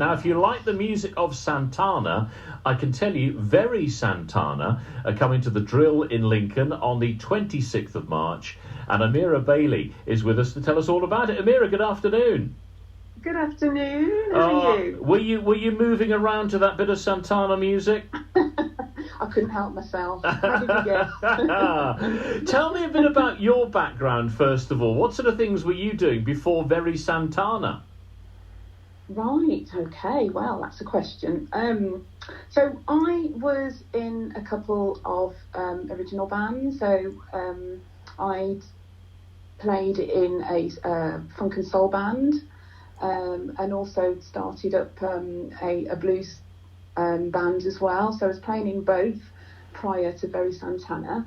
Now, if you like the music of Santana, I can tell you Very Santana are coming to the Drill in Lincoln on the 26th of March, and Amira Bailey is with us to tell us all about it. Amira, good afternoon. Good afternoon. How are you? Were you moving around to that bit of Santana music? I couldn't help myself. How did you guess? Tell me a bit about your background, first of all. What sort of things were you doing before Very Santana? Right, okay, well, that's a question. So I was in a couple of original bands. So I'd played in a funk and soul band, and also started up a blues band as well. So I was playing in both prior to Very Santana.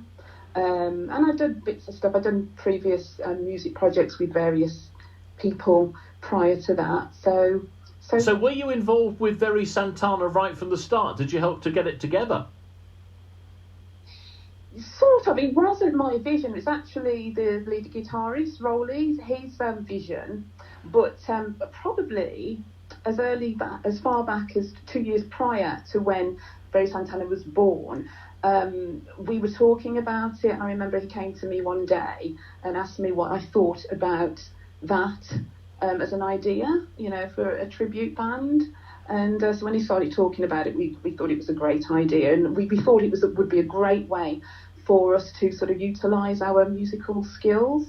And I've done bits of stuff. I've done previous music projects with various people prior to that. So were you involved with Very Santana right from the start? Did you help to get it together? Sort of. It wasn't my vision. It was actually the lead guitarist, Rolly's, his vision. But probably as far back as 2 years prior to when Very Santana was born, we were talking about it. I remember he came to me one day and asked me what I thought about that as an idea, for a tribute band. And so when he started talking about it, we thought it was a great idea, and we thought would be a great way for us to sort of utilise our musical skills.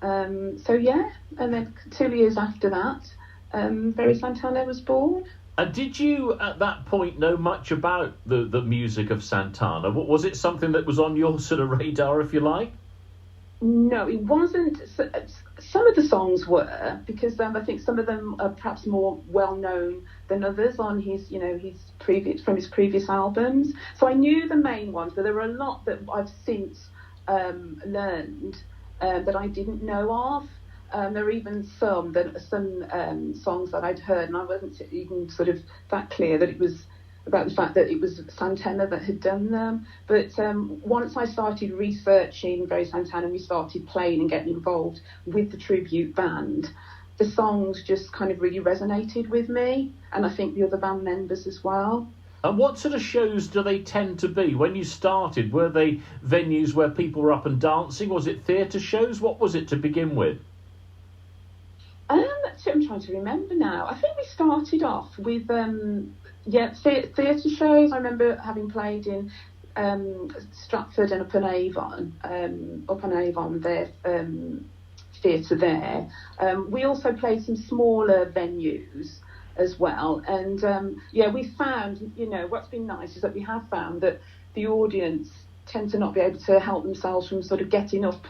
So yeah, and then 2 years after that, Very Santana was born. And did you, at that point, know much about the music of Santana? Was it something that was on your sort of radar, if you like? No, it wasn't. Some of the songs were, because I think some of them are perhaps more well known than others on his previous albums. So I knew the main ones, but there were a lot that I've since learned that I didn't know of. There are even some songs that I'd heard, and I wasn't even sort of that clear that it was about the fact that it was Santana that had done them. But once I started researching Very Santana, we started playing and getting involved with the tribute band, the songs just kind of really resonated with me, and I think the other band members as well. And what sort of shows do they tend to be? When you started, were they venues where people were up and dancing? Was it theatre shows? What was it to begin with? I'm trying to remember now. I think we started off with theatre shows. I remember having played in Stratford and up on Avon, their theatre there. We also played some smaller venues as well. And we found, what's been nice is that we have found that the audience tend to not be able to help themselves from sort of getting up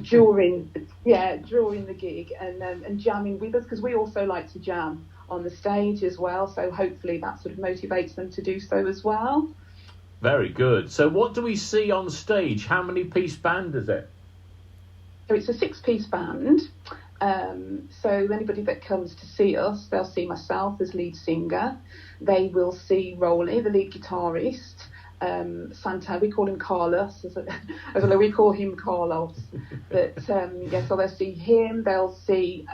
during the gig and jamming with us, because we also like to jam on the stage as well, so hopefully that sort of motivates them to do so as well. Very good. So what do we see on stage? How many piece band is it? So it's a 6-piece band. So anybody that comes to see us, they'll see myself as lead singer. They will see Rolly, the lead guitarist. Santana, we call him Carlos, although we call him Carlos. But so they'll see him. They'll see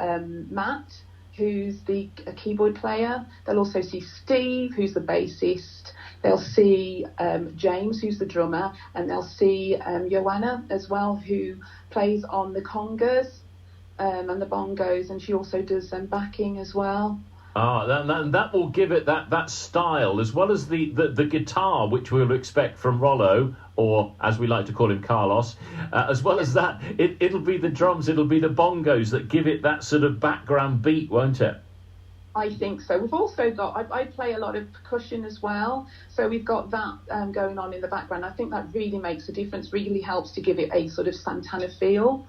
Matt, who's the keyboard player. They'll also see Steve, who's the bassist. They'll see James, who's the drummer, and they'll see Joanna as well, who plays on the congas and the bongos, and she also does backing as well. That will give it that style, as well as the guitar, which we'll expect from Rollo, or as we like to call him, Carlos. As well as that, it'll be the drums, it'll be the bongos that give it that sort of background beat, won't it? I think so. We've also got, I play a lot of percussion as well, so we've got that going on in the background. I think that really makes a difference, really helps to give it a sort of Santana feel.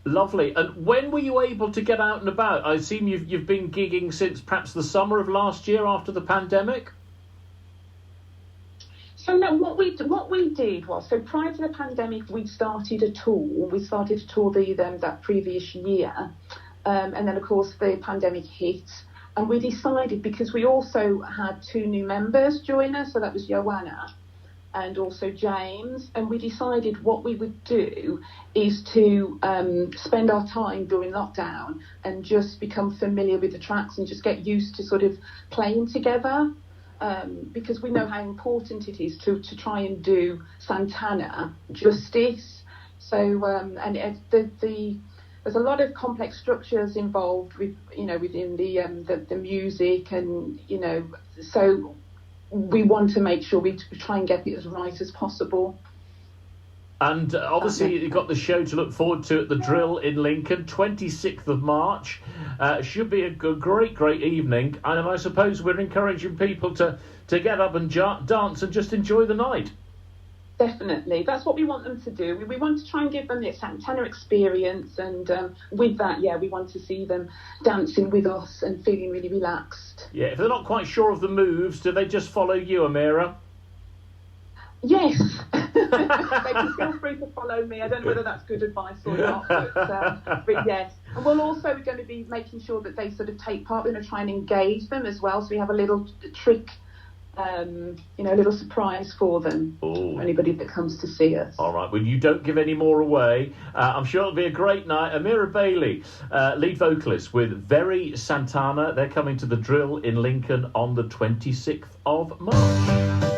Lovely. And when were you able to get out and about? I assume you've been gigging since perhaps the summer of last year after the pandemic? So no, what we did was, so prior to the pandemic, we started a tour. We started to tour that previous year. And then, of course, the pandemic hit. And we decided, because we also had 2 new members join us, so that was Joanna and also James, and we decided what we would do is to spend our time during lockdown and just become familiar with the tracks and just get used to sort of playing together, because we know how important it is to try and do Santana justice. So there's a lot of complex structures involved with, within the music, and so we want to make sure we try and get it as right as possible. And obviously you've got the show to look forward to at the Drill in Lincoln, 26th of March. Should be a great evening, and I suppose we're encouraging people to get up and dance and just enjoy the night. Definitely, that's what we want them to do. We want to try and give them the Santana experience, and with that, we want to see them dancing with us and feeling really relaxed. Yeah, if they're not quite sure of the moves, do they just follow you, Amira? Yes, they can feel free to follow me. I don't know whether that's good advice or not, but yes. And we're going to be making sure that they sort of take part. We're going to try and engage them as well, so we have a little trick, a little surprise for them. Ooh. For anybody that comes to see us. All right, well, you don't give any more away. I'm sure it'll be a great night. Amira Bailey, lead vocalist with Very Santana. They're coming to the Drill in Lincoln on the 26th of March.